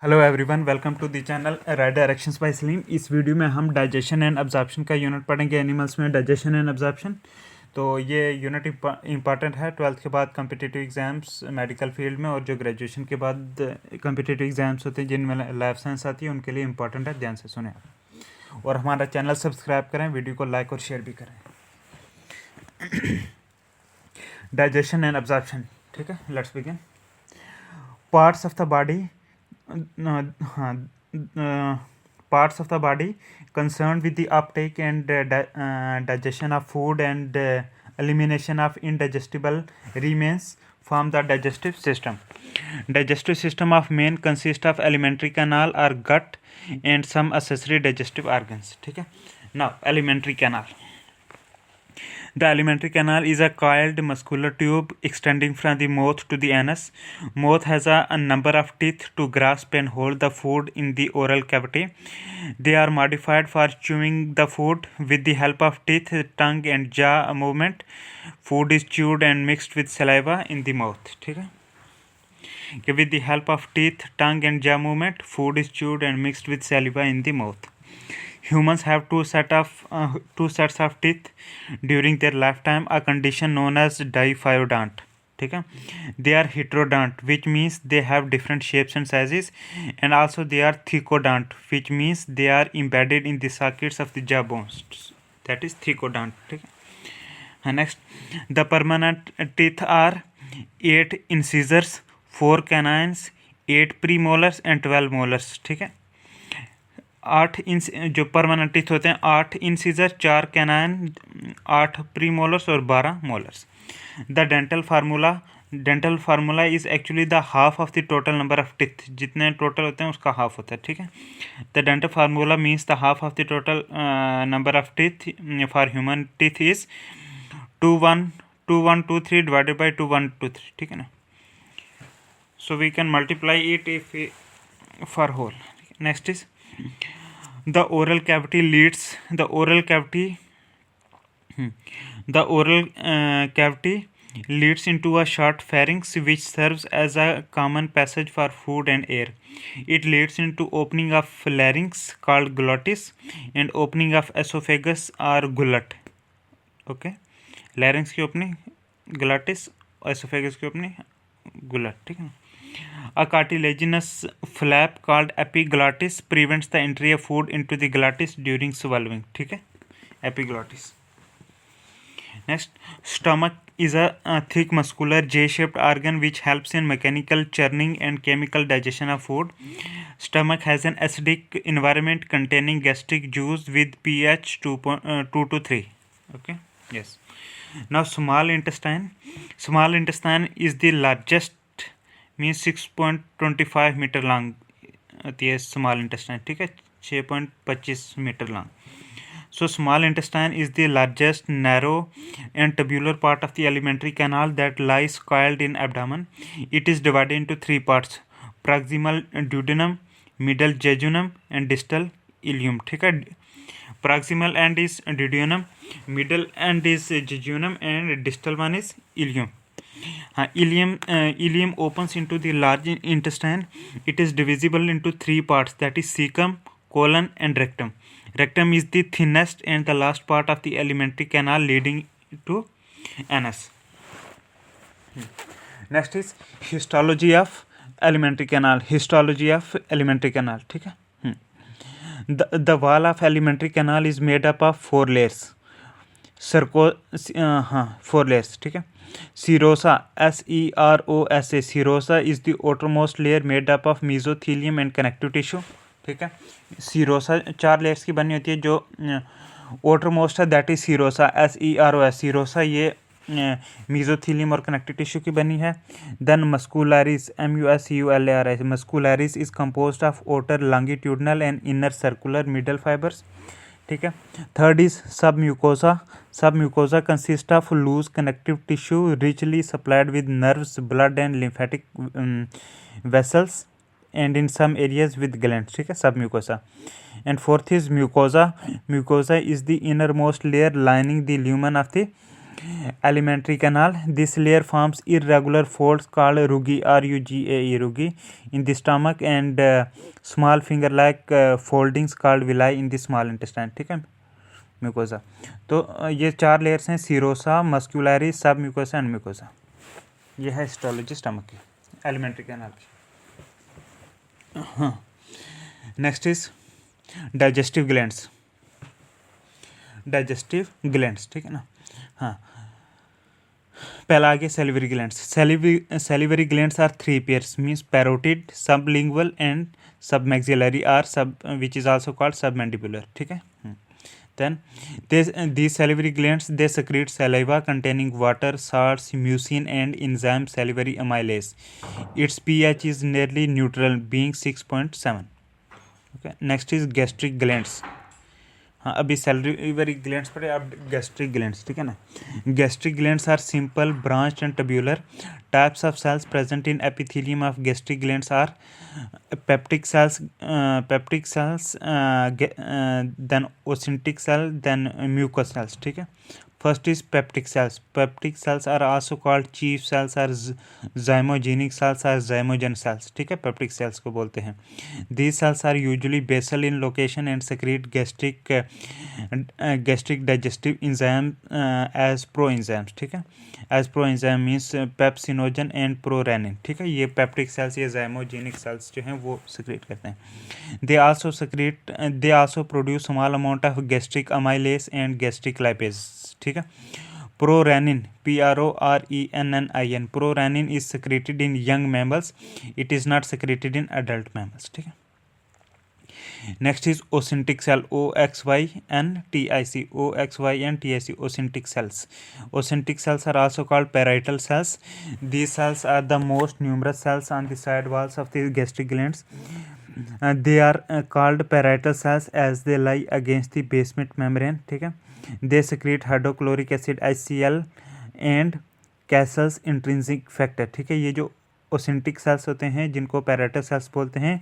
Hello everyone, welcome to the channel right directions by Salim. इस video में हम digestion and absorption का unit पढ़ेंगे। एनिमल्स में डाइजेशन एंड अब्जॉर्प्शन, तो ये यूनिट इंपॉर्टेंट है 12th के बाद कम्पिटिटिव एग्जाम्स मेडिकल फील्ड में, और जो ग्रेजुएशन के बाद कम्पिटिटिव एग्जाम्स होते हैं जिनमें लाइफ साइंस आती है उनके लिए इंपॉर्टेंट है। ध्यान से सुने और हमारा चैनल सब्सक्राइब करें, वीडियो को लाइक और शेयर भी करें। डाइजेशन एंड अब्जॉर्प्शन, ठीक है, let's begin. Parts of the body parts of the body concerned with the uptake and digestion of food and elimination of indigestible remains form the digestive system. Digestive system of man consists of alimentary canal or gut and some accessory digestive organs. ठीक है, now alimentary canal. The alimentary canal is a coiled muscular tube extending from the mouth to the anus. Mouth has a number of teeth to grasp and hold the food in the oral cavity. They are modified for chewing the food with the help of teeth, tongue and jaw movement. Food is chewed and mixed with saliva in the mouth. ठीक है, कि with the help of teeth, tongue and jaw movement, food is chewed and mixed with saliva in the mouth. Humans have two sets of teeth during their lifetime, a condition known as diphyodont. ठीक है, they are heterodont, which means they have different shapes and sizes, and also they are thecodont, which means they are embedded in the sockets of the jaw bones. That is thecodont. ठीक है, next, the permanent teeth are 8 incisors, 4 canines, 8 premolars and 12 molars. ठीक है, 8 inch जो permanent teeth होते हैं, 8 incisor, 4 canine, 8 pre molars और 12 molars. The dental formula is actually the half of the total number of teeth. जितने total होते हैं उसका हाफ होता है। ठीक है, the dental formula means the half of the total number of teeth for human teeth is 2123 divided by 2123। ठीक है ना, so we can multiply it if for whole. Next is the oral cavity leads into a short pharynx which serves as a common passage for food and air. It leads into opening of larynx called glottis and opening of esophagus or gullet. Okay, larynx की opening glottis, esophagus की opening gullet. ठीक है, a cartilaginous flap called epiglottis prevents the entry of food into the glottis during swallowing. ठीक है, epiglottis. Next, stomach is a thick muscular J-shaped organ which helps in mechanical churning and chemical digestion of food. Stomach has an acidic environment containing gastric juice with pH 2 to 3. Okay, yes. Now small intestine is the largest, means 6.25 metre long होती है small intestine. ठीक है, 6.25 metre long. So small intestine is the largest narrow and tubular part of the alimentary canal that lies coiled in abdomen. It is divided into 3 parts: proximal duodenum, middle jejunum and distal ileum. ठीक है, proximal end is duodenum, middle end is jejunum and distal one is ileum. Ileum opens into the large intestine. It is divisible into 3 parts, that is cecum, colon and rectum. Rectum is the thinnest and the last part of the alimentary canal leading to anus. Next is histology of alimentary canal. ठीक है, the wall of alimentary canal is made up of 4 layers. 4 layers. ठीक है, serosa, serosa, serosa is the outermost layer made up of mesothelium and connective tissue. ठीक है, serosa 4 layers की बनी होती है. जो outermost है that is serosa, serosa ये mesothelium और connective tissue की बनी है. Then muscularis, muscularis, muscularis is composed of outer longitudinal and inner circular middle fibers. ठीक है, third is submucosa consist of loose connective tissue richly supplied with nerves, blood and lymphatic vessels and in some areas with glands. ठीक है, submucosa. And fourth is mucosa is the innermost layer lining the lumen of the alimentary canal. This layer forms irregular folds called rugae, rugae, rugae in the stomach, and small finger-like foldings called villi in the small intestine. ठीक है, mucosa. तो ये 4 layers हैं: serosa, मस्कुलरी, सब mucosa and mucosa. ये है histology stomach की, alimentary canal की. हाँ, next is digestive glands. Digestive glands, ठीक है ना. हाँ, पहला आगे salivary glands. Salivary glands are 3 pairs, means parotid, sublingual and submaxillary or sub which is also called submandibular. ठीक है. Then these salivary glands, they secrete saliva containing water, salts, mucin and enzyme salivary amylase. Its pH is nearly neutral, being 6.7. Okay. Next is gastric glands. हाँ, अभी salivary glands पढ़े, अब gastric glands. ठीक है ना. Gastric glands are simple, branched and tubular. Types of cells present in epithelium of gastric glands are peptic cells, then ocentic cell, then mucous cells. ठीक है. First is peptic cells. Peptic cells are also called chief cells or zymogenic cells or zymogen cells. ठीक है, peptic cells को बोलते हैं. These cells are usually basal in location and secrete gastric digestive enzyme as proenzymes. ठीक है. As proenzyme means pepsinogen and prorenin. ठीक है, ये peptic cells, ये zymogenic cells जो हैं वो secrete करते हैं. They also produce small amount of gastric amylase and gastric lipase. ठीक है. Prorenin, Prorenin. Prorenin is secreted in young mammals. It is not secreted in adult mammals. ठीक है. Next is ocentic cell, OXYNTIC, ocentic cells. Ocentic cells are also called parietal cells. These cells are the most numerous cells on the side walls of the gastric glands. They are called parietal cells as they lie against the basement membrane. ठीक है. They secrete hydrochloric acid HCl and Cassell's intrinsic factor. ठीक है, ये जो ओसेंटिक sales होते हैं जिनको parietal cells बोलते हैं,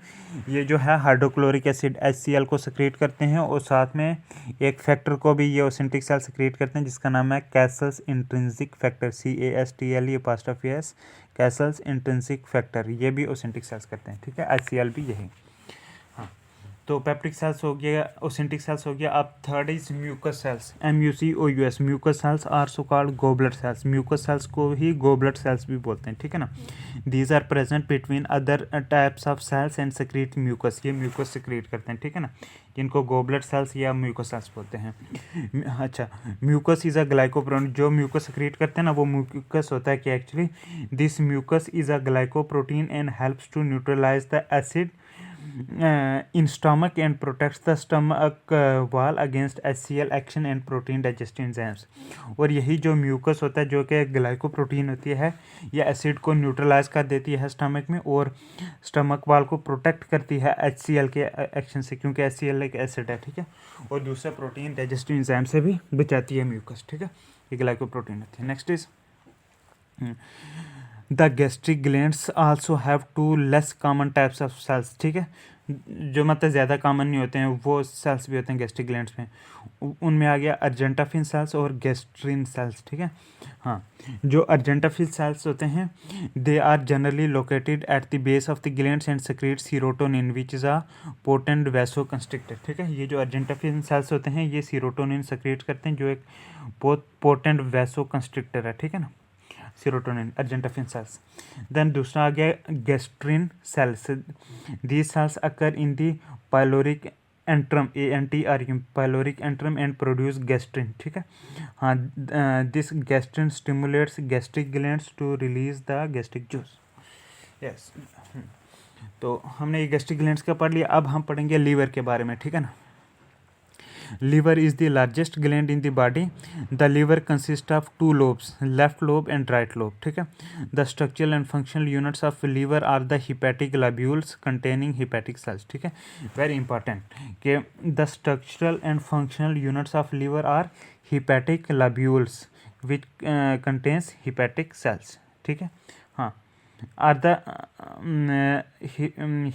ये जो है हाइड्रोक्लोरिक एसिड HCl को सेक्रेट करते हैं और साथ में एक फैक्टर को भी ये ओसेंटिक सेल सेक्रेट करते हैं जिसका नाम है Castle's intrinsic factor, CASTLE', Castle's intrinsic factor. ये भी ओसेंटिक सेल्स करते हैं. ठीक है, HCl भी यही. हाँ, तो पेप्टिक सेल्स हो गया, ओसेंटिक सेल्स हो गया. अब third is mucus cells, MUCOUS. Mucus cells are so called goblet cells. Mucus cells को ही गोब्लेट सेल्स भी बोलते हैं. ठीक है ना. These are present between other types of cells and secrete mucus. ये म्यूकस सेक्रेट करते हैं. ठीक है ना, जिनको गोब्लेट सेल्स या म्यूकस सेल्स बोलते हैं. अच्छा, म्यूकस इज अ ग्लाइकोप्रोटीन. जो म्यूकस सेक्रेट करते हैं ना वो म्यूकस होता है कि actually this mucus is a glycoprotein and helps to neutralize the acid in stomach and protects the stomach wall against HCl action and protein digestive enzymes. और यही जो म्यूकस होता है जो कि ग्लाइकोप्रोटीन होती है, ये एसिड को न्यूट्रलाइज कर देती है स्टमक में और स्टमक वाल को प्रोटेक्ट करती है HCl के एक्शन से, क्योंकि HCl एक एसिड है. ठीक है, और दूसरा प्रोटीन डाइजेस्टिव एंजाइम से भी बचाती है म्यूकस. ठीक है, ये ग्लाइकोप्रोटीन होती है. Next is the gastric glands also have 2 less common types of cells. ठीक है, जो मतलब ज़्यादा कॉमन नहीं होते हैं वो सेल्स भी होते हैं गैस्ट्रिक ग्लैंड्स में. उनमें आ गया अर्जेंटाफिन सेल्स और गैस्ट्रिन सेल्स. ठीक है. हाँ, जो अर्जेंटाफिन सेल्स होते हैं they are generally located at the base of the glands and secrete serotonin which is a potent vasoconstrictor. ठीक है, ये जो अर्जेंटाफिन सेल्स होते हैं ये सीरोटोनिन सेक्रेट करते हैं जो एक बहुत पोटेंट वैसोकंस्ट्रिक्टर है. ठीक है ना, सीरोटोनिन, अर्जेंटाफिन सेल्स. देन दूसरा आ गया gastrin cells. These cells occur in the pyloric antrum, ANTRM, pyloric antrum and produce gastrin. ठीक है. हाँ, this gastrin stimulates gastric glands to release the gastric juice. Yes, तो हमने ये गैस्ट्रिक ग्लैंड्स का पढ़ लिया. अब हम पढ़ेंगे लीवर के बारे में. ठीक है ना. Liver is the largest gland in the body. The liver consists of 2 lobes, left lobe and right lobe. ठीक है. The structural and functional units of liver are the hepatic globules containing hepatic cells. ठीक है, very important कि the structural and functional units of liver are hepatic globules which contains hepatic cells. ठीक है. हाँ, are the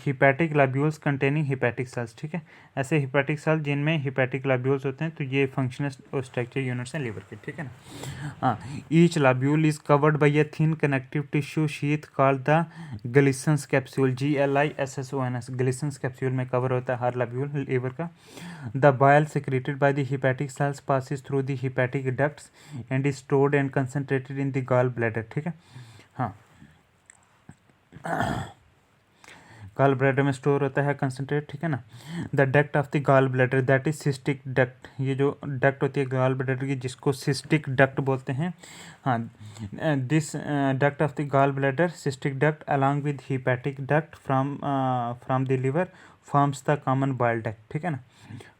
hepatic lobules containing hepatic cells, ठीक है। ऐसे hepatic cell जिनमें हिपैटिक लैब्यूल्स होते हैं, तो ये फंक्शनल और स्ट्रक्चर यूनिट्स हैं लिवर के, ठीक है ना। हाँ, each lobule is covered by a thin connective tissue sheath called the Glisson's capsule, GLISSONS, Glisson's capsule में कवर होता है हर लैब्यूल लिवर का। The bile secreted by the hepatic cells passes through the hepatic ducts and is stored and concentrated in the gallbladder, ठीक है। हाँ, gall bladder में store होता है कंसनट्रेट, ठीक है ना। The duct of the gall bladder that is cystic duct, ये जो डक्ट होती है गॉल ब्लैडर की जिसको सिस्टिक डक्ट बोलते हैं। हाँ, this duct of the gall bladder, cystic duct along with hepatic duct from the liver forms the common bile duct, ठीक है ना।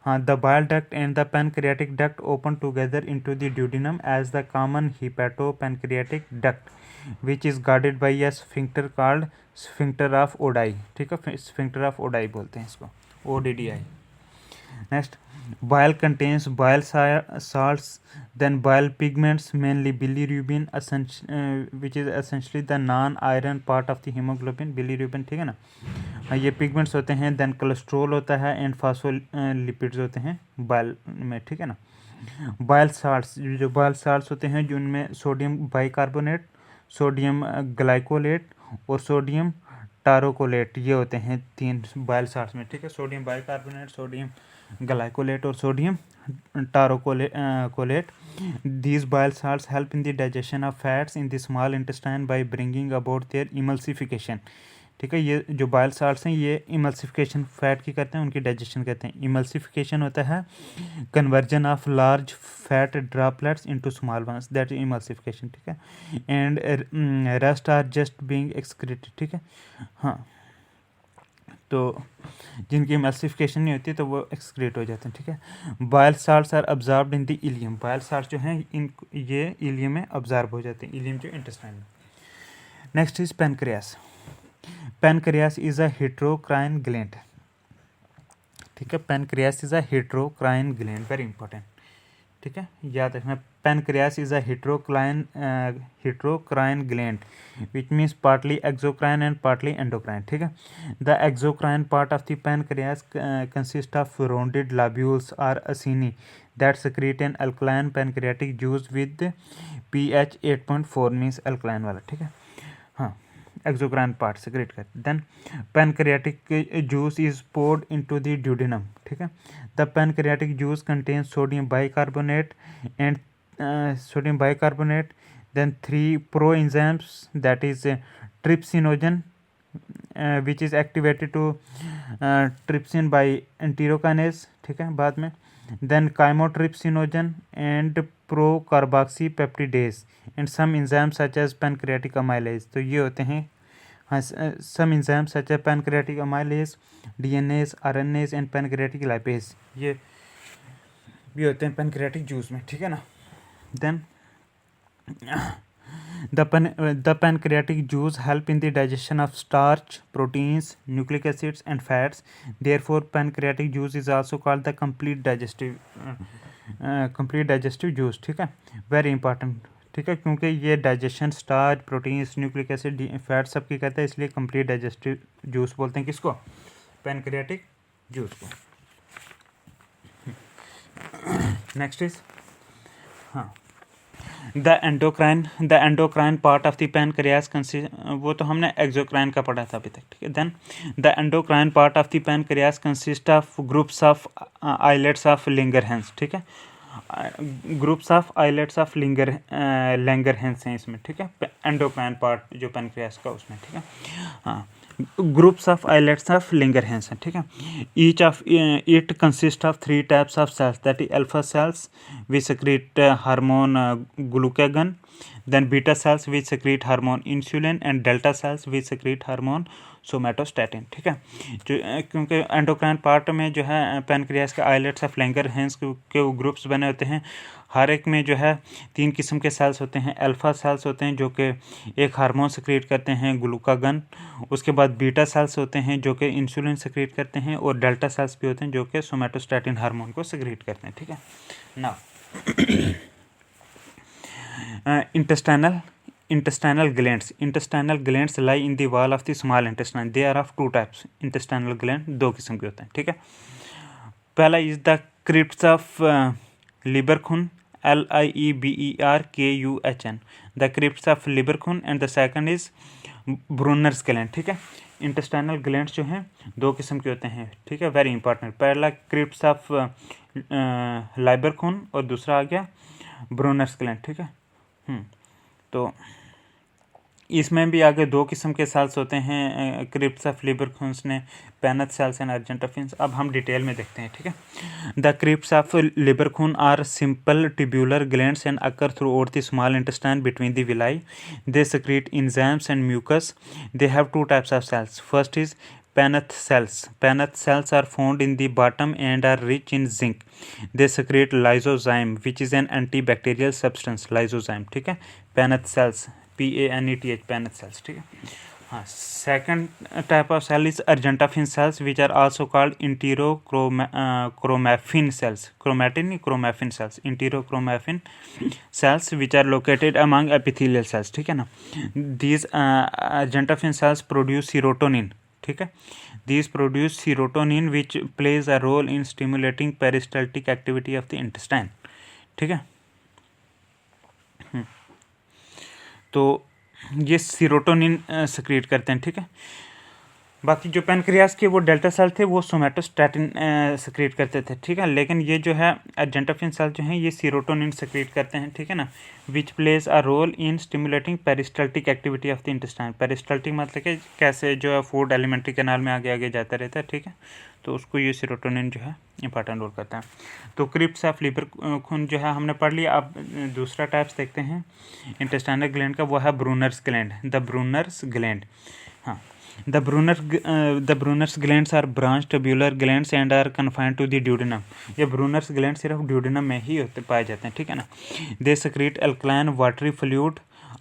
हाँ, the bile duct and the pancreatic duct open together into the duodenum as the common hepato pancreatic duct which is guarded by a sphincter called sphincter of Oddi, ठीक है। Sphincter of Oddi बोलते हैं इसको, ODDI। Next, bile contains bile salts, then bile pigments, mainly bilirubin, which is essentially the non-iron part of the hemoglobin, bilirubin, ठीक है ना। ये pigments होते हैं, देन कोलेस्ट्रोल होता है एंड फास्फोलिपिड्स होते हैं बाइल में, ठीक है ना। बाइल साल्ट्स, जो बाइल साल्ट्स होते हैं जिनमें सोडियम बाइकार्बोनेट, सोडियम ग्लाइकोलेट और सोडियम टारोकोलेट, ये होते हैं 3 बाइल साल्ट्स में, ठीक है। सोडियम बाइकार्बोनेट, सोडियम ग्लाइकोलेट और sodium taurocholate. These bile salts help in the digestion of fats in the small intestine by bringing about their emulsification, ठीक है। ये जो बाइल साल्ट्स हैं ये इमल्सिफिकेशन फैट की करते हैं, उनकी डाइजेशन करते हैं। इमल्सिफिकेशन होता है conversion of large fat droplets into small ones, that is emulsification, ठीक है। And rest are just being excreted, ठीक है। हाँ, तो जिनकी इमल्सिफिकेशन नहीं होती तो वो एक्सक्रीट हो जाते हैं, ठीक है। Bile salts are absorbed in the ileum, bile salts जो हैं इन ये इलियम में अब्जॉर्ब हो जाते हैं, इलियम जो इंटेस्टाइन में। Next is pancreas. Pancreas is a heterocrine gland, ठीक है। Pancreas is a heterocrine gland, very important, ठीक है, याद रखना। Pancreas is a heterocrine gland which means partly exocrine and partly endocrine, ठीक है। The exocrine part of the pancreas consist of rounded lobules or acini that secrete an alkaline pancreatic juice with pH 8.4 means alkaline वाला, ठीक है। हाँ, exocrine part secrete कर, then pancreatic juice is poured into the duodenum, ठीक है। The pancreatic juice contains sodium bicarbonate and then 3 proenzymes, that is trypsinogen which is activated to trypsin by enterokinase, ठीक है, बाद में then chymotrypsinogen and procarboxypeptidase and some enzymes such as pancreatic amylase, तो ये होते हैं हाँ some enzymes such as pancreatic amylase, DNase, RNase and pancreatic lipase, ये भी होते हैं पैनक्रियाटिक जूस में, ठीक है ना। then the pancreatic juice help in the digestion of starch, proteins, nucleic acids and fats. Therefore pancreatic juice is also called the complete digestive juice, ठीक है, very important, ठीक है, क्योंकि ये digestion starch, proteins, nucleic acid, fat सब की कहते हैं, इसलिए कंप्लीट डाइजेस्टिव जूस बोलते हैं किसको, पैनक्रियाटिक जूस को। नेक्स्ट इज हाँ, the endocrine part of the pancreas consist, वो तो हमने एक्सोक्राइन का पढ़ा था अभी तक, ठीक है। Then the endocrine part of the pancreas consist of groups of islets of Langerhans, ठीक है। Groups of islets of Langerhans हैं इसमें, ठीक है, एंडोक्राइन पार्ट जो पैनक्रियास का उसमें, ठीक है। हाँ, groups of islets of Langerhans हैं, ठीक है। Each of it consist of 3 types of cells, that is alpha cells which secrete hormone glucagon, then beta cells which secrete hormone insulin and delta cells which secrete hormone somatostatin, ठीक है। जो क्योंकि endocrine part में जो है pancreas के islets of Langerhans के वो ग्रुप्स बने होते हैं, हर एक में जो है 3 किस्म के सेल्स होते हैं। अल्फा सेल्स होते हैं जो कि एक हार्मोन सेक्रेट करते हैं ग्लूकागन, उसके बाद बीटा सेल्स होते हैं जो कि इंसुलिन सेक्रेट करते हैं, और डेल्टा सेल्स भी होते हैं जो कि सोमैटोस्टैटिन हार्मोन को सेक्रेट करते हैं, ठीक है। Now intestinal intestinal glands lie in the wall of the small intestine. They are of two types. intestinal gland दो किस्म के होते हैं, ठीक है. पहला is the crypts of Lieberkuhn, LIEBERKUHN, the crypts of Lieberkuhn, and the second is Brunner's gland, ठीक है. इंटेस्टाइनल ग्लैंड्स जो हैं दो किस्म के होते हैं, ठीक है, वेरी इंपॉर्टेंट. पहला क्रिप्ट्स ऑफ लाइबरखुन और दूसरा आ गया ब्रूनर्स ग्लैंड, ठीक है. तो इसमें भी आगे दो किस्म के सेल्स होते हैं क्रिप्ट्स ऑफ लिबरखुन्स ने, पेनथ सेल्स एंड अर्जेंटोफिन्स. अब हम डिटेल में देखते हैं, ठीक है. The crypts of Lieberkuhn are simple tubular glands and occur throughout the small intestine between the villi. They secrete enzymes and mucus. They have two types of cells. First is Paneth cells. Paneth cells are found in the bottom and are rich in zinc. They secrete lysozyme, which is an antibacterial substance. Lysozyme, ठीक है. Paneth cells, PANETH, Paneth cells, ठीक है. हाँ, second type of cell is argentophin cells, which are also called enterochromaffin cells. Chromatin cells, enterochromaffin cells, which are located among epithelial cells, ठीक है ना. These argentophin cells produce serotonin, ठीक है. These produce serotonin, which plays a role in stimulating peristaltic activity of the intestine, ठीक है. तो ये serotonin सक्रिएट करते हैं, ठीक है. बाकी जो पैनक्रियास के वो डेल्टा सेल थे वो सोमेटोस्टैटिन सक्रिएट करते थे, ठीक है. लेकिन ये जो है अर्जेंटोफिन सेल जो हैं ये सीरोटोनिन सक्रिएट करते हैं, ठीक है ना. Which plays a role in stimulating peristaltic activity of the intestine. Peristaltic मतलब कि कैसे जो है फूड एलिमेंट्री कैनाल में आगे आगे जाता रहता है, ठीक है. तो उसको ये सीरोटोनिन जो है इंपॉर्टेंट रोल करता है. तो क्रिप्ट्स ऑफ लिबरखुन जो है हमने पढ़ लिया. अब दूसरा टाइप्स देखते हैं इंटेस्टाइनल ग्लैंड का, वो है Brunner's gland. The Brunner's gland, हाँ. The Brunner's glands are branched tubular glands and are confined to the duodenum. ये Brunner's glands सिर्फ duodenum में ही होते पाए जाते हैं, ठीक है ना. They secrete alkaline watery fluid,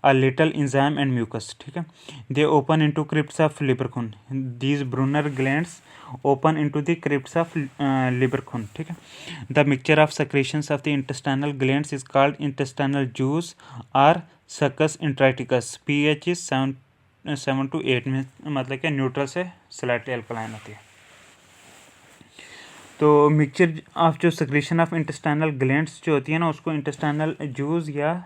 a little enzyme and mucus, ठीक है. They open into crypts of Lieberkühn. These Brunner glands open into the crypts of Lieberkühn, ठीक है. The mixture of secretions of the intestinal glands is called intestinal juice or succus intriticus. pH is 7 to 8 में, मतलब कि neutral से slightly alkaline होती है. तो mixture of जो सेक्रेशन ऑफ इंटेस्टाइनल ग्लैंड्स जो होती है ना उसको इंटेस्टाइनल जूस या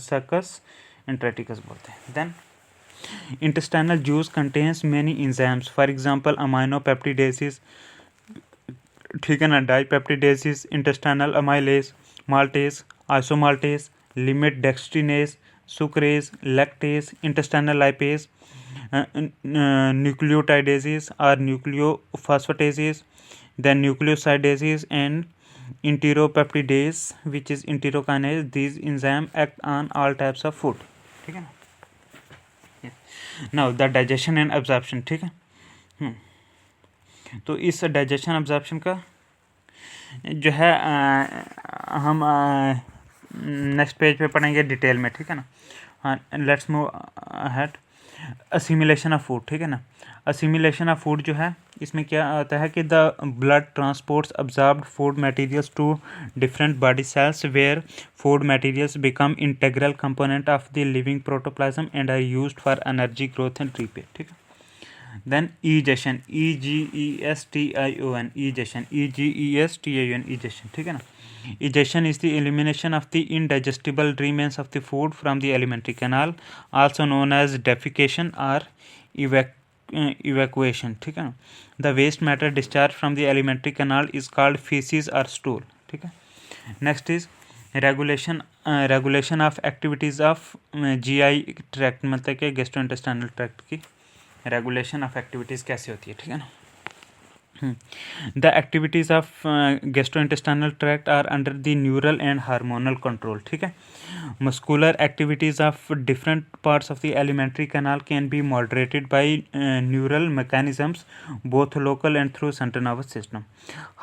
सकस इंट्रेटिकस बोलते हैं. Then intestinal juice contains many enzymes, for example aminopeptidases, ठीक है ना, dipeptidases, intestinal amylase, maltase, isomaltase, limit dextrinase, sucrase, lactase, intestinal lipase, nucleotidases or nucleophosphatases, then nucleosidases and enteropeptidase, which is enterokinase. These enzymes act on all types of food, ठीक है ना. Now the digestion and absorption, ठीक है. तो इस digestion absorption का जो है हम नेक्स्ट पेज पे पढ़ेंगे डिटेल में, ठीक है ना. हाँ, let's move ahead. Assimilation of food, ठीक है ना. असिमिलेशन ऑफ फूड जो है इसमें क्या आता है कि the blood transports absorbed food materials to different body cells where food materials become integral component of the living protoplasm and are used for energy growth and repair, ठीक है. Then egestion, EGESTION, egestion, EGESTION, egestion, ठीक है ना. Egestion is the elimination of the indigestible remains of the food from the alimentary canal, also known as defecation or evacuation, ठीक है ना. The waste matter discharged from the alimentary canal is called feces or stool, ठीक है. Next is regulation of activities of GI tract, मतलब कि gastrointestinal tract की regulation of activities कैसे होती है, ठीक है ना. The activities of gastrointestinal tract are under the neural and hormonal control, ठीक है. Muscular activities of different parts of the alimentary canal can be moderated by neural mechanisms, both local and through central nervous system.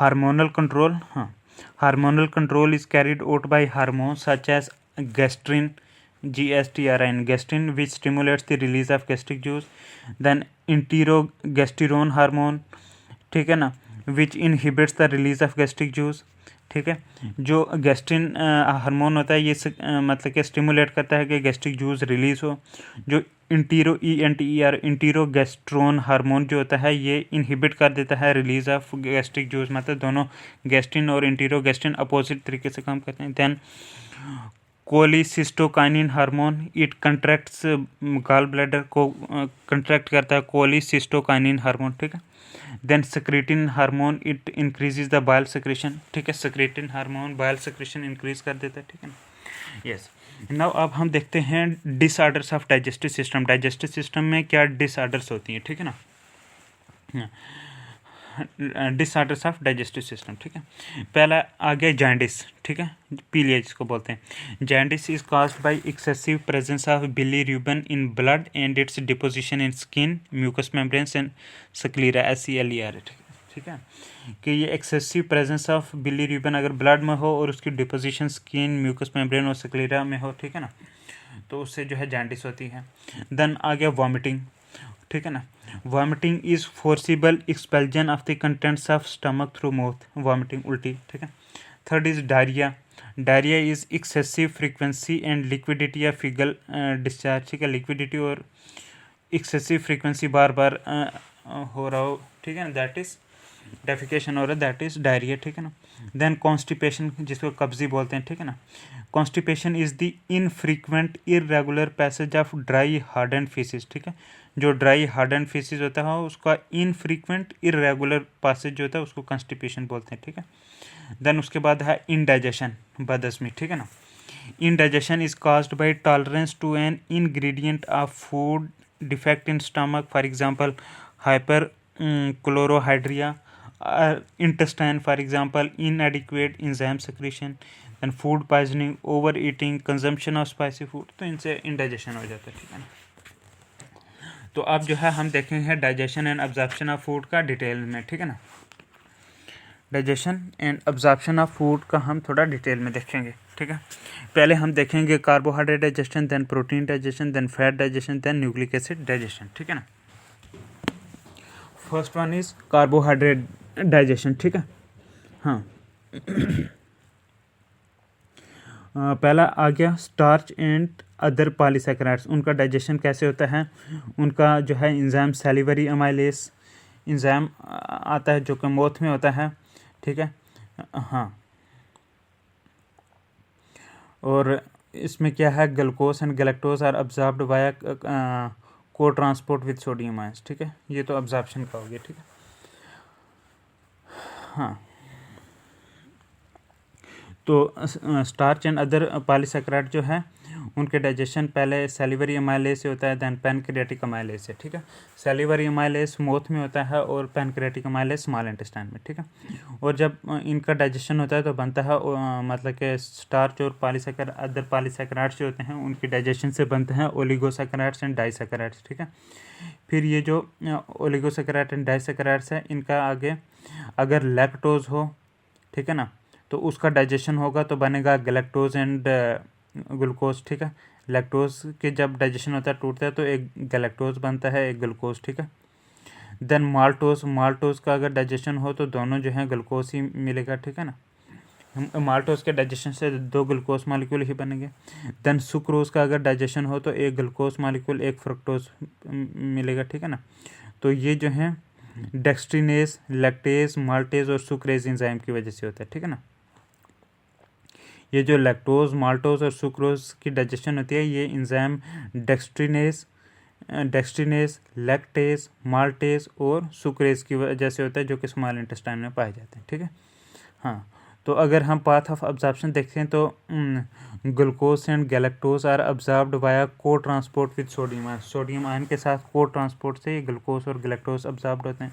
Hormonal control, hormonal control is carried out by hormones such as gastrin, gastrin, which stimulates the release of gastric juice. Then enterogesterone hormone, ठीक है ना, which inhibits the release of gastric juice, ठीक है। जो gastrin hormone होता है ये मतलब कि स्टिमुलेट करता है कि गैस्ट्रिक जूस रिलीज हो। जो इंटीरोगेस्ट्रोन हार्मोन जो होता है ये इनहिबिट कर देता है रिलीज ऑफ गैस्ट्रिक जूस, मतलब दोनों गैस्ट्रिन और इंटीरोगेस्ट्रिन अपोजिट तरीके से काम करते हैं। Then cholecystokinin hormone, it contracts gall bladder को कंट्रैक्ट करता है कोलिसिस्टोकाइनिन हार्मोन, ठीक है। Then secretin hormone, it increases the bile secretion, ठीक है। Secretin hormone bile secretion increase कर देता है, ठीक है ना। यस, नाउ अब हम देखते हैं disorders of digestive system. Digestive system में क्या डिसऑर्डर्स होती हैं, ठीक है ना। डिसऑर्डर्स ऑफ डाइजेस्टिव सिस्टम, ठीक है। पहला आ गया जॉन्डिस, ठीक है, पीलिया जिसको बोलते हैं। Jaundice is caused by excessive presence of bilirubin in blood and its deposition in skin, mucus membranes and sclera, SCLERA, ठीक है। कि ये एक्सेसिव प्रेजेंस ऑफ बिलीरुबिन अगर ब्लड में हो और उसकी डिपोजिशन स्किन, म्यूकस मेम्ब्रेन और स्क्लेरा में हो, ठीक है ना, तो उससे जो है जॉन्डिस होती है। देन आ गया वॉमिटिंग, ठीक है ना। Vomiting is forcible expulsion of the contents of stomach through mouth, vomiting उल्टी, ठीक है। Third is diarrhoea. Diarrhoea is excessive frequency and liquidity या फिगल डिस्चार्ज, ठीक है। लिक्विडिटी और एक्सेसिव फ्रीक्वेंसी बार बार हो रहा हो, ठीक है ना, दैट इज डेफिकेशन हो रहा है, दैट इज डायरिया, ठीक है ना। देन कॉन्स्टिपेशन जिसको कब्जी बोलते हैं, ठीक है ना। Constipation is the infrequent irregular passage of dry harden faeces, ठीक है। जो ड्राई हार्डन फीसिस होता है उसका इनफ्रीक्वेंट इरेगुलर पैसेज जो होता है उसको कॉन्स्टिपेशन बोलते हैं, ठीक है। देन उसके बाद है इनडाइजेशन, बदहजमी, ठीक है ना। Indigestion is caused by tolerance to an ingredient of food defect in stomach, for example hyperchlorhydria, intestine, for example inadequate enzyme secretion, then food poisoning, overeating, consumption of spicy food, तो इनसे indigestion हो जाता है, ठीक है ना। तो अब जो है हम देखेंगे digestion and absorption of food का डिटेल में, ठीक है ना। Digestion and absorption of food का हम थोड़ा डिटेल में देखेंगे, ठीक है। पहले हम देखेंगे carbohydrate digestion, then protein digestion, then fat digestion, then nucleic acid digestion, ठीक है ना। First one is carbohydrate digestion, ठीक है। हाँ पहला आ गया स्टार्च एंड अदर पॉलीसैकेराइड्स, उनका डाइजेशन कैसे होता है। उनका जो है इंजाइम सैलिवरी अमाइलेज इंजाइम आता है जो कि मौथ में होता है, ठीक है। हाँ, और इसमें क्या है, glucose and galactose are absorbed via cotransport with sodium ions, ठीक है। ये तो अब्जॉर्प्शन का हो गया, ठीक है। हाँ, तो स्टार्च एंड अदर पॉलीसैकेराइड जो है उनके डाइजेशन पहले सैलिवरी अमाइलेज से होता है, देन पैनक्रियाटिक अमाइलेज से, ठीक है। सैलिवरी अमाइलेज मौथ में होता है और पैनक्रियाटिक अमाइलेज स्मॉल इंटेस्टाइन में, ठीक है। और जब इनका डाइजेशन होता है तो बनता है मतलब कि स्टार्च और अदर पॉलीसैकेराइड्स जो होते हैं उनकी डाइजेशन से बनते हैं ओलिगोसैकेराइड्स एंड डाइसैकेराइड्स, ठीक है। फिर ये जो ओलिगोसैकेराइड एंड डाइसैकेराइड्स है इनका आगे अगर लैक्टोज हो, ठीक है ना, तो उसका डाइजेशन होगा तो बनेगा गैलेक्टोज एंड ग्लूकोज, ठीक है। लैक्टोज के जब डाइजेशन होता है टूटता है तो एक गैलेक्टोज बनता है, एक ग्लूकोज, ठीक है। देन माल्टोज का अगर डाइजेशन हो तो दोनों जो है ग्लूकोज ही मिलेगा, ठीक है ना। माल्टोज के डाइजेशन से दो ग्लूकोज मालिक्यूल ही बनेंगे। देन सुक्रोज का अगर डाइजेशन हो तो एक ग्लूकोज मालिक्यूल एक फ्रक्टोज मिलेगा, ठीक है ना। तो ये जो है डेक्सट्रीनेज, लैक्टेज, माल्टेज और सुक्रेज एंजाइम की वजह से होता है, ठीक है ना। ये जो लैक्टोज, माल्टोज और सुक्रोज की डाइजेशन होती है ये एंजाइम डेक्सट्रीनेज, लैक्टेज, माल्टेज और सुक्रेज की वजह से होता है जो कि स्मॉल इंटेस्टाइन में पाए जाते हैं, ठीक है। हाँ, तो अगर हम पाथ ऑफ अब्जॉर्प्शन देखते हैं तो glucose and galactose are absorbed via cotransport with sodium ion, sodium ion के साथ को ट्रांसपोर्ट से ग्लूकोज और गैलेक्टोज अब्जॉर्ब्ड होते हैं।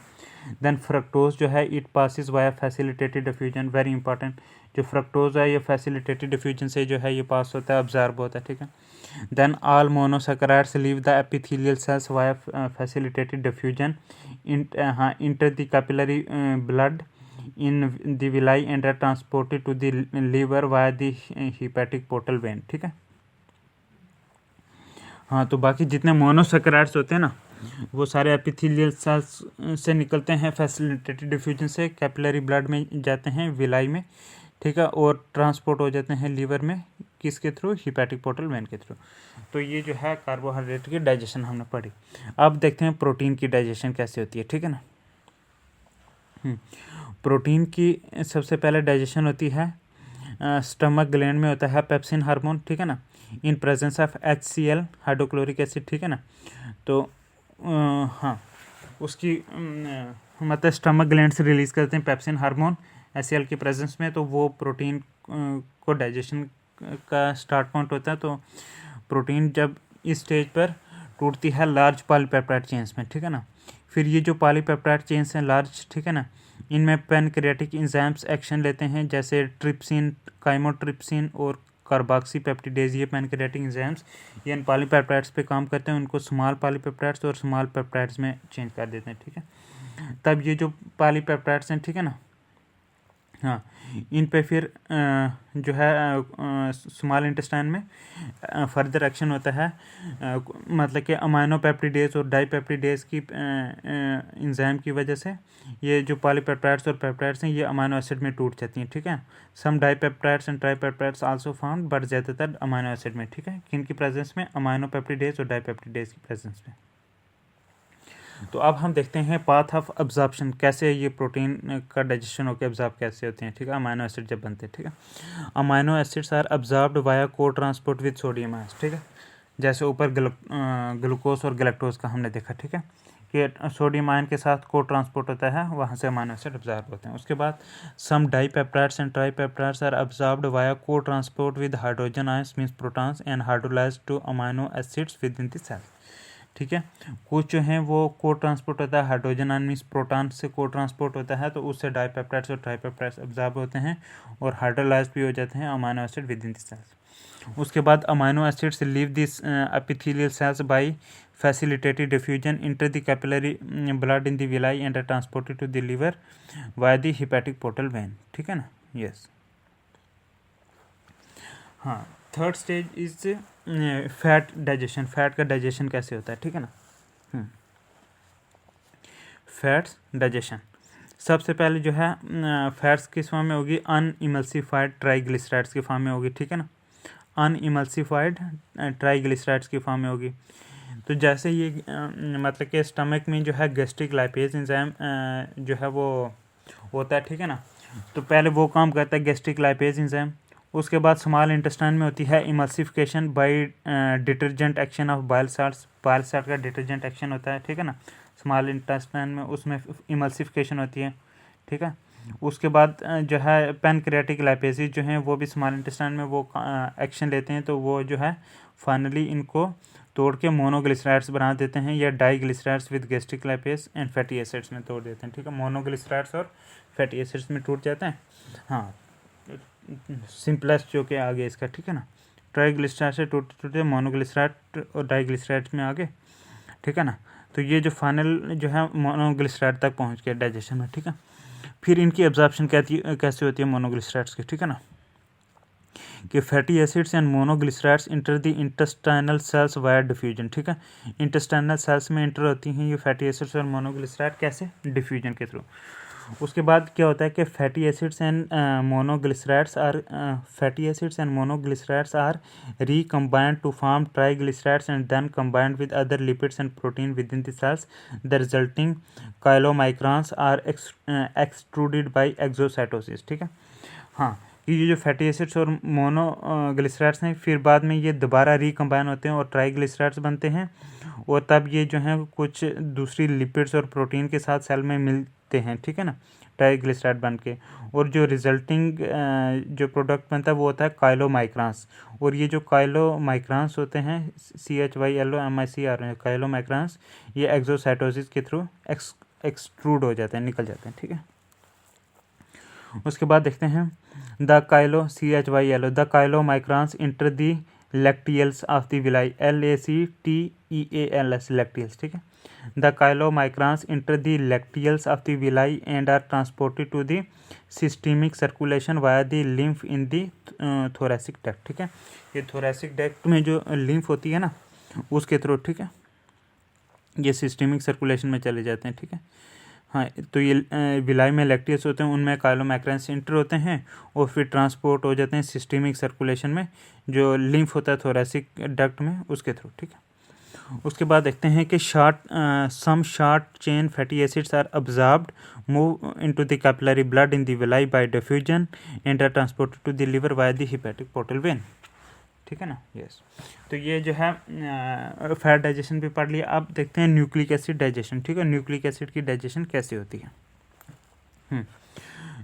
देन फ्रक्टोज जो है it passes via facilitated diffusion, very important, जो फ्रक्टोज है ये फैसिलिटेटेड डिफ्यूजन से जो है ये पास होता है, अब्जॉर्ब होता है, ठीक है। Then all monosaccharides leave the epithelial cells via facilitated diffusion into the capillary blood in the villi and are transported to the liver via the hepatic portal vein, ठीक है। हाँ, तो बाकी जितने मोनोसैकेराइड्स होते हैं ना वो सारे एपिथेलियल सेल्स से निकलते हैं फैसिलिटेटेड डिफ्यूजन से, कैपिलरी ब्लड में जाते हैं, विलाई में ठीक है, और ट्रांसपोर्ट हो जाते हैं लीवर में किसके थ्रू, हिपैटिक पोर्टल वेन के थ्रू। तो ये जो है कार्बोहाइड्रेट की डाइजेशन हमने पढ़ी। अब देखते हैं प्रोटीन की डाइजेशन कैसे होती है, ठीक है ना। प्रोटीन की सबसे पहले डाइजेशन होती है स्टमक ग्लैंड में, होता है पेप्सिन हार्मोन, ठीक है ना, in presence of HCl hydrochloric acid, ठीक है ना। तो हाँ, उसकी मतलब स्टमक ग्लैंड से रिलीज करते हैं पेप्सिन हार्मोन HCl के प्रेजेंस में, तो वो प्रोटीन को डाइजेशन का स्टार्ट पॉइंट होता है। तो प्रोटीन जब इस स्टेज पर टूटती है लार्ज पॉलीपेप्टाइड चेन्स में, ठीक है ना। फिर ये जो पॉलीपेप्टाइड चेन्स हैं लार्ज, ठीक है ना, इनमें पैनक्रियाटिक एंजाइम्स एक्शन लेते हैं, जैसे ट्रिप्सिन, काइमोट्रिप्सिन और कार्बोक्सीपेप्टिडेज। ये पैनक्रियाटिक एंजाइम्स ये इन पॉलीपेप्टाइड्स पे काम करते हैं, उनको स्मॉल पॉलीपेप्टाइड्स और स्मॉल पेप्टाइड्स में चेंज कर देते हैं, ठीक है। तब ये जो पॉलीपेप्टाइड्स हैं, ठीक है ना, हाँ, इन पे फिर जो है स्मॉल इंटेस्टाइन में फर्दर एक्शन होता है, मतलब कि अमाइनोपेप्टिडेज और डाईपेप्टिडेज की एंजाइम की वजह से ये जो पॉलीपेप्टाइड्स और पेप्टाइड्स हैं ये अमाइनो एसिड में टूट जाती हैं, ठीक है। सम dipeptides and ट्राईपेप्टाइड्स also found, but ज़्यादातर अमाइनो एसिड में, ठीक है, किन की प्रेजेंस में, अमाइनोपेप्टिडेज और डाईपेप्टिडेज की प्रेजेंस में। तो अब हम देखते हैं पाथ ऑफ अब्जॉर्प्शन, कैसे ये प्रोटीन का डाइजेशन होकर अब्जॉर्ब कैसे होते हैं, ठीक है, अमाइनो एसिड जब बनते हैं, ठीक है। Amino acids are absorbed via cotransport with sodium ions, ठीक है, जैसे ऊपर ग्लूकोज और गैलेक्टोज का हमने देखा, ठीक है, कि सोडियम आयन के साथ को ट्रांसपोर्ट होता है, वहाँ से अमाइनो एसिड अब्जॉर्ब होते हैं। उसके बाद some dipeptides and tripeptides are absorbed via cotransport with hydrogen ions means protons and hydrolysed to amino acids within the cell, ठीक है। कुछ जो हैं वो को ट्रांसपोर्ट होता है हाइड्रोजन आयन मीन्स प्रोटॉन से को ट्रांसपोर्ट होता है, तो उससे डाईपेप्टाइड्स और ट्राईपेप्टाइड्स अब्जॉर्ब होते हैं और हाइड्रोलाइज्ड भी हो जाते हैं amino acid within the cells. उसके बाद amino acids leave this epithelial cells by facilitated diffusion into the capillary blood in the villi and transported to the liver via the hepatic portal vein, ठीक है ना। Yes, हाँ, third stage is fat digestion. Fat का digestion कैसे होता है, ठीक है ना। फैट्स डाइजेशन सबसे पहले जो है फैट्स किस फॉर्म में होगी, अनइमल्सिफाइड ट्राइग्लिसराइड्स की फॉर्म में होगी, ठीक है ना, अनइमल्सिफाइड ट्राइग्लिसराइड्स की फॉर्म में होगी। तो जैसे ये मतलब कि स्टमक में जो है गैस्ट्रिक लाइपेज एंजाइम जो है वो होता है, ठीक है ना, तो पहले वो काम करता है गैस्ट्रिक लाइपेज एंजाइम। उसके बाद स्मॉल इंटेस्टाइन में होती है emulsification by detergent action of bile salts. Bile salt का डिटर्जेंट एक्शन होता है, ठीक है ना, स्मॉल इंटेस्टाइन में, उसमें इमल्सिफिकेशन होती है, ठीक है। उसके बाद जो है पैनक्रियाटिक लाइपेजेस जो हैं वो भी स्मॉल इंटेस्टाइन में वो एक्शन लेते हैं, तो वो जो है फाइनली इनको तोड़ के मोनोग्लिसराइड्स बना देते हैं या diglycerides with gastric lipase and fatty acids में तोड़ देते हैं, ठीक है। मोनोग्लिसराइड्स और फैटी एसिड्स में टूट जाते हैं, हाँ, सिंपलेस्ट जो कि आगे इसका, ठीक है ना, ट्राइग्लिसराइड से टूटे टूटे मोनोग्लिसराइड और डाईग्लिसराइड में आगे, ठीक है ना। तो ये जो फाइनल जो है मोनोग्लिसराइड तक पहुंच गया डाइजेशन में, ठीक है। फिर इनकी एब्जॉर्प्शन कैसे होती है मोनोग्लिसराइड्स की, ठीक है ना, कि fatty acids and monoglycerides enter the intestinal cells via diffusion, ठीक है। इंटेस्टाइनल सेल्स में इंटर होती हैं ये फैटी एसिड्स और मोनोग्लिसराइड, कैसे, डिफ्यूजन के थ्रू। उसके बाद क्या होता है कि fatty acids and monoglycerides are recombined to form triglycerides and then combined with other lipids and protein within the cells. The resulting chylomicrons are extruded by exocytosis, ठीक है। हाँ, ये जो फैटी एसिड्स और मोनोग्लिसराइड्स हैं फिर बाद में ये दोबारा रिकम्बाइन होते हैं और ट्राइग्लिसराइड्स बनते हैं, और तब ये जो हैं कुछ दूसरी लिपिड्स और प्रोटीन के साथ सेल में मिलते हैं, ठीक है ना, ट्राइग्लिसराइड बन के, और जो रिजल्टिंग जो प्रोडक्ट बनता है वो होता है काइलोमाइक्रॉन्स। और ये जो काइलोमाइक्रॉन्स होते हैं CHYLOMICR काइलोमाइक्रॉन्स, ये एक्सोसाइटोसिस के थ्रू एक्सट्रूड हो जाते हैं, निकल जाते हैं, ठीक है। उसके बाद देखते हैं the chylomicrons enter the lacteals of the villi, LACTEALS lacteals, ठीक है। The chylomicrons enter the lacteals of the villi and are transported to the systemic circulation via the lymph in the thoracic duct, ठीक है। ये thoracic duct में जो lymph होती है ना उसके थ्रू, ठीक है, ये सिस्टमिक सर्कुलेशन में चले जाते हैं, ठीक है। हाँ, तो ये विलाई में लैक्टियस होते हैं, उनमें काइलोमैक्रैंस इंटर होते हैं और फिर ट्रांसपोर्ट हो जाते हैं सिस्टेमिक सर्कुलेशन में, जो लिम्फ होता है थोरेसिक डक्ट में, उसके थ्रू। ठीक है, उसके बाद देखते हैं कि some short chain fatty acids are absorbed move into the capillary blood in the villi by diffusion and are transported to the liver via the hepatic portal vein. ठीक है ना, यस। तो ये जो है फैट डाइजेशन भी पढ़ लिया। अब देखते हैं न्यूक्लिक एसिड डाइजेशन। ठीक है, न्यूक्लिक एसिड की डाइजेशन कैसे होती है।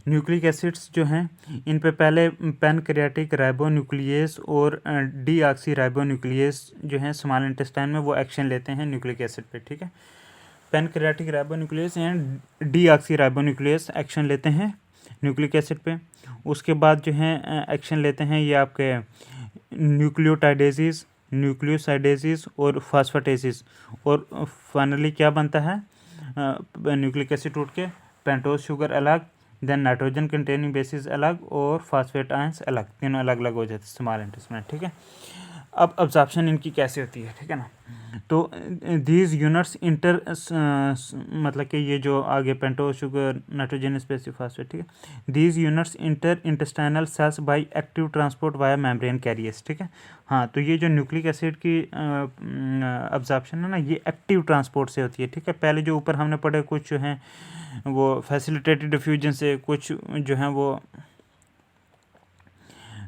न्यूक्लिक एसिड्स जो हैं, इन पे पहले पैनक्रियाटिक राइबोन्यूक्लियस और डीऑक्सी राइबोन्यूक्लियस जो हैं स्मॉल इंटेस्टाइन में, वो एक्शन लेते हैं न्यूक्लिक एसिड पे। ठीक है, pancreatic ribonuclease and deoxy ribonuclease action लेते हैं न्यूक्लिक एसिड पे। उसके बाद जो है एक्शन लेते हैं ये आपके न्यूक्लियोटाइडेसिस, न्यूक्लियोसाइडेसिस और फास्फेटेसिस। और फाइनली क्या बनता है, न्यूक्लिक एसिड टूट के पेंटोज शुगर अलग, देन नाइट्रोजन कंटेनिंग बेसिस अलग और फास्फेट आयंस अलग, तीनों अलग अलग हो जाते हैं स्मॉल इंटेस्टाइन में। ठीक है, अब अब्जॉर्प्शन इनकी कैसे होती है। ठीक है ना, तो दीज यूनिट्स इंटर मतलब कि ये जो आगे pentose sugar nitrogen species phosphate, ठीक है, these units into intestinal cells by active transport via membrane carriers. ठीक है, हाँ, तो ये जो न्यूक्लिक एसिड की अब्जॉर्प्शन है ना, ये एक्टिव ट्रांसपोर्ट से होती है। ठीक है, पहले जो ऊपर हमने पढ़े कुछ जो हैं वो फैसिलिटेटेड डिफ्यूजन से, कुछ जो हैं वो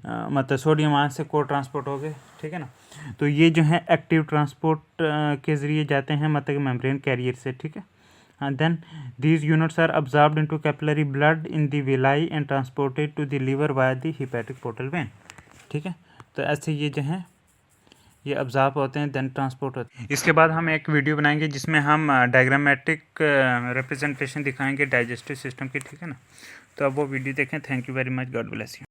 मतलब सोडियम आयन से को ट्रांसपोर्ट हो गए। ठीक है ना, तो ये जो है एक्टिव ट्रांसपोर्ट के ज़रिए जाते हैं मतलब मेम्ब्रेन कैरियर से। ठीक है, हाँ, then these units are absorbed into capillary blood in the villi and transported to the liver via the hepatic portal vein. ठीक है, तो ऐसे ये जो है ये अब्जॉर्ब होते हैं, देन ट्रांसपोर्ट होते हैं। इसके बाद हम एक वीडियो बनाएंगे जिसमें हम डायग्रामेटिक रिप्रेजेंटेशन दिखाएंगे डाइजेस्टिव सिस्टम की। ठीक है ना, तो अब वो वीडियो देखें। Thank you very much, God bless you.